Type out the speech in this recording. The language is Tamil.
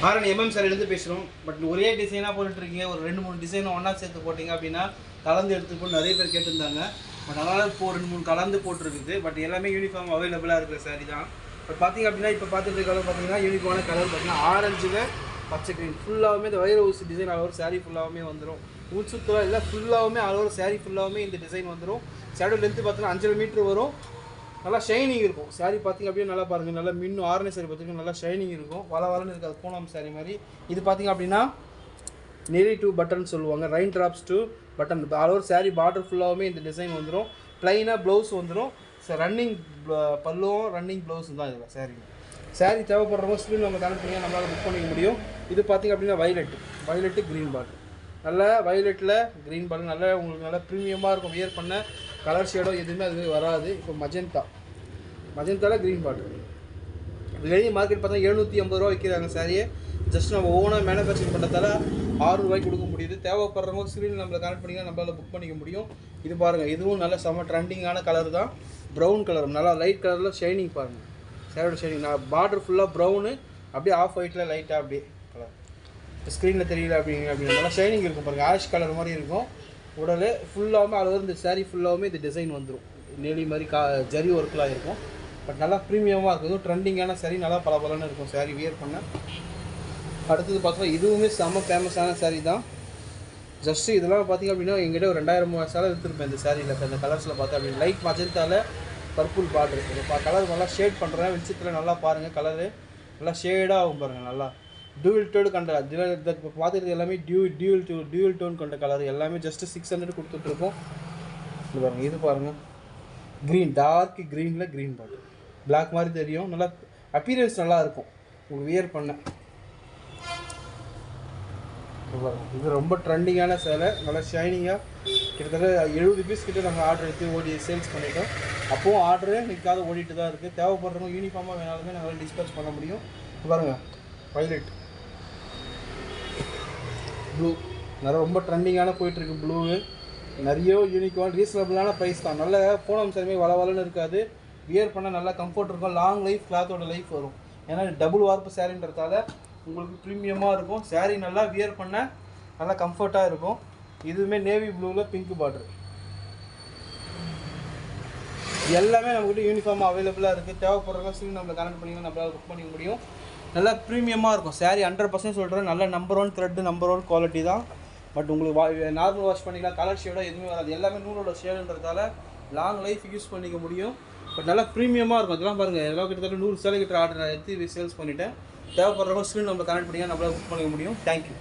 ஆரன் எம்எம் சாரிலேருந்து பேசுகிறோம். பட் ஒரே டிசைனாக போட்டுட்ருக்கீங்க, ஒரு 2-3 டிசைனை ஒன்றா சேர்த்து போட்டிங்க அப்படின்னா கலந்து எடுத்துக்கணும் நிறைய பேர் கேட்டிருந்தாங்க. பட் அதனால் இப்போ 2-3 கலந்து போட்டிருக்குது. பட் எல்லாமே யூனிஃபார்ம் அவைலபிளாக இருக்கிற சாரி தான். பட் பார்த்திங்க அப்படின்னா இப்போ பார்த்துட்டு கலர் பார்த்தீங்கன்னா யூனிஃபார்மான கலர் பார்த்தீங்கன்னா ஆரஞ்சில் பச்சை க்ரீன் ஃபுல்லாகவே இந்த வைர ஊசி டிசைன் ஆல் ஓவர் சாரீ ஃபுல்லாகவே வந்துடும். உள்சுத்தலாம் இல்லை, ஃபுல்லாகவே ஆல் ஓவர் சாரீ ஃபுல்லாகவே இந்த டிசைன் வந்துடும். சாரியோட லென்த்து பார்த்தீங்கன்னா 5 மீட்டர் வரும். நல்லா ஷைனிங் இருக்கும் சாரீ பார்த்திங்க அப்படியே நல்லா பாருங்கள், நல்லா மின்னும். ஆரஞ்சு சாரி பார்த்திங்கன்னா நல்லா ஷைனிங் இருக்கும், வளன்னு இருக்காது பூனம் சாரீ மாதிரி. இது பார்த்திங்க அப்படின்னா நெரி டூ பட்டன் சொல்லுவாங்க, rain drops to button. All over sari border ஃபுல்லாகவே இந்த டிசைன் வந்துடும். ப்ளைனாக ப்ளவுஸ் வந்துடும். ரன்னிங் பல்லுவும் ரன்னிங் ப்ளவுஸும் தான் இதில் சாரீ தேவைப்படுறவங்க ஸ்க்ரீன் நம்ம கனெக்ட் பண்ணி நம்மளால் புக் பண்ணிக்க முடியும். இது பார்த்திங்க அப்படின்னா வயலட்டு க்ரீன் பார்டர், நல்லா வயலட்டில் க்ரீன் பார்டர், நல்லா உங்களுக்கு நல்லா ப்ரீமியமாக இருக்கும். வியர் பண்ண கலர் ஷேடோ எதுவுமே அது வராது. இப்போ மஜந்தாவில் க்ரீன் பார்டர். வெளியே மார்க்கெட் பார்த்தா 750 ரூபா விற்கிறாங்க சாரியை. ஜஸ்ட் நம்ம ஓனாக மேனுஃபேக்சரிங் பண்ணுறதால 6 ரூபாய்க்கு கொடுக்க முடியுது. தேவைப்படுறவங்க ஸ்க்ரீன் நம்மளை கனெக்ட் பண்ணிங்கன்னா நம்மளால் புக் பண்ணிக்க முடியும். இது பாருங்கள், இதுவும் நல்ல செம்ம ட்ரெண்டிங்கான கலர் தான். ப்ரௌன் கலர், நல்லா லைட் கலரில் ஷைனிங் பாருங்கள். சாரியோட ஷைனிங் நான் பார்டர் ஃபுல்லாக ப்ரௌனு, அப்படியே ஆஃப் ஒயிட்டில் லைட்டாக அப்படியே கலர் ஸ்க்ரீனில் தெரியல அப்படின்னா நல்லா ஷைனிங் இருக்கும் பாருங்கள். ஆஷ் கலர் மாதிரி இருக்கும். உடல் ஃபுல்லாகவே அளவு இந்த சாரீ ஃபுல்லாகவே இந்த டிசைன் வந்துடும். நெளி மாதிரி ஜரி ஒர்க்கெலாம் இருக்கும். பட் நல்லா ப்ரீமியமாக இருக்கும். இதுவும் ட்ரெண்டிங்கான சாரீ, நல்லா பலன்னு இருக்கும் சாரீ வியர் பண்ண. அடுத்தது பார்த்தோம்னா இதுவுமே செம்ம ஃபேமஸான சாரீ தான். ஜஸ்ட்டு இதெல்லாம் பார்த்திங்க அப்படின்னா எங்கிட்ட ஒரு 2000-3000 சேலை எடுத்துருப்பேன் இந்த சாரியில். இப்போ இந்த கலர்ஸில் பார்த்தா அப்படின்னு லைட் மஜந்தாவில் பர்பிள் பார்டர். இப்போ கலர் நல்லா ஷேட் பண்ணுறேன் வெளிச்சத்தில் நல்லா பாருங்கள். கலரு நல்லா ஷேடாக ஆகும் பாருங்கள். நல்லா டியூவல் டோன் கண்ட இப்போ பார்த்துக்கிறது எல்லாமே டியூவல் டோன் கொண்ட கலர் எல்லாமே ஜஸ்ட்டு 600 கொடுத்துட்ருக்கோம். இது பாருங்கள், இது பாருங்கள் க்ரீன், டார்க் க்ரீனில் க்ரீன் பார்டர், பிளாக் மாதிரி தெரியும். நல்லா அப்பீரியன்ஸ் நல்லா இருக்கும் உங்களுக்கு வியர் பண்ண. இது ரொம்ப ட்ரெண்டிங்கான சேலை, நல்லா ஷைனிங்காக. கிட்டத்தட்ட 70 பீஸ் கிட்ட நம்ம ஆர்டர் எடுத்து சேல்ஸ் பண்ணிட்டோம். அப்போவும் ஆர்டரு நிற்காத ஓடிட்டு தான் இருக்குது. தேவைப்படுறவங்க யூனிஃபார்மாக வேணாலுமே நாங்கள் டிஸ்பேச் பண்ண முடியும். பாருங்கள் வயலட் ப்ளூ, நல்லா ரொம்ப ட்ரெண்டிங்கான போயிட்டுருக்கு ப்ளூவு. நிறைய யூனிக்கான ரீசனபிளான ப்ரைஸ் தான். நல்ல பூனம் சாரிமே வளன்னு இருக்காது, வியர் பண்ணால் நல்லா கம்ஃபர்ட் இருக்கும். லாங் லைஃப் கிளாத்தோட லைஃப் வரும். ஏன்னா டபுள் வார்ப்பு சாரின்றதால உங்களுக்கு ப்ரீமியமாக இருக்கும். சாரீ நல்லா வியர் பண்ண நல்லா கம்ஃபர்ட்டாக இருக்கும். இதுவுமே நேவி ப்ளூவில் பிங்க் பார்டர். எல்லாமே நம்மகிட்ட யூனிஃபார்மாக அவைலபிளாக இருக்குது. தேவைப்படுறவங்க ஸ்க்ரீன் நம்மளை கனெக்ட் பண்ணிங்கன்னா நம்மளால் புக் பண்ணிக்க முடியும். நல்லா ப்ரீமியமாக இருக்கும் சாரீ. 100% சொல்கிறேன், நல்ல நம்பர் 1 த்ரெட்டு, நம்பர் 1 குவாலிட்டி தான். பட் உங்களுக்கு நார்மல் வாஷ் பண்ணிக்கலாம், கலர் ஷேடோ எதுவுமே வராது. எல்லாமே நூலோட ஷேடுன்றதால லாங் லைஃப் யூஸ் பண்ணிக்க முடியும். பட் நல்லா ப்ரீமியமாக இருக்கும். இதெல்லாம் பாருங்கள், எல்லாம் கிட்டத்தட்ட 100 சேலை கிட்ட ஆர்டர் எடுத்து சேல்ஸ் பண்ணிவிட்டேன். தேவைப்படுறவங்க ஸ்க்ரீன் நம்மளை கனெக்ட் பண்ணிங்கன்னா நம்மளால் புக் பண்ணிக்க முடியும். தேங்க்யூ.